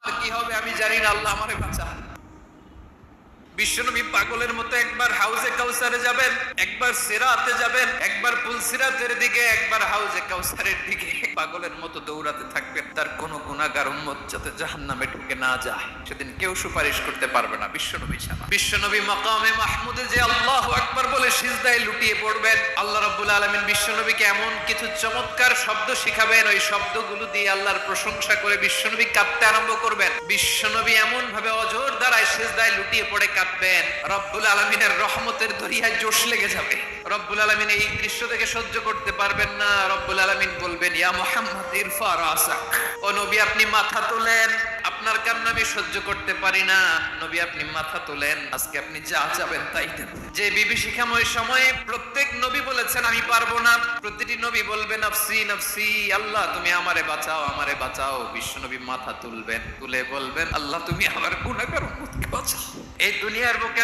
কি হবে আমি জানি না, আল্লাহ আমারে বাঁচা। বিশ্বনবী পাগলের মতো একবার হাউজে কাউসারে যাবেন, একবার সিরাতে যাবেন, একবার পুলসিরাতের দিকে, একবার হাউজে কাউসারের দিকে পাগলের মতো দৌড়াতে থাকবেন। তার কোনো গুনাহগার উম্মত যাতে জাহান্নামে ঢুকে না যায়, সেদিন কেউ সুপারিশ করতে পারবে না বিশ্বনবী ছাড়া। বিশ্বনবী মাকামে মাহমুদে যে আল্লাহু আকবার বলে সিজদায় লুটিয়ে পড়বেন, আল্লাহ রাব্বুল আলামিন বিশ্বনবীকে এমন কিছু চমৎকার শব্দ শিখাবেন, ওই শব্দগুলো দিয়ে আল্লাহর প্রশংসা করে বিশ্বনবী কাঁদতে আরম্ভ করবেন। বিশ্বনবী এমন ভাবে অজর দ্বারায় সিজদায় লুটিয়ে পড়ে কাঁদবেন, রব্বুল আলামিনের রহমতের দরিয়ায় জোশ লেগে যাবে। রব্বুল আলামিন এই দৃশ্য থেকে সহ্য করতে পারবেন না। রব্বুল আলামিন বলবেন, ইয়া মুহাম্মদ ইরফা রাসাক, ও নবী আপনি মাথা তোলেন, আপনার কান্না আমি সহ্য করতে পারি না। নবী আপনি মাথা তোলেন, আজকে আপনি যা চাবেন তাই দেন। যে বিভীষিকাময় সময়ে প্রত্যেক নবী বলেছেন আমি পারবো না, প্রতিটি নবী বলবেন নফসি নফসি, আল্লাহ তুমি আমারে বাঁচাও, আমারে বাঁচাও। বিশ্বনবী মাথা তুলবেন, তুলে বলবেন আল্লাহ তুমি আমার গুনাহগার উম্মতকে বাঁচাও। এই দুনিয়ার বুকে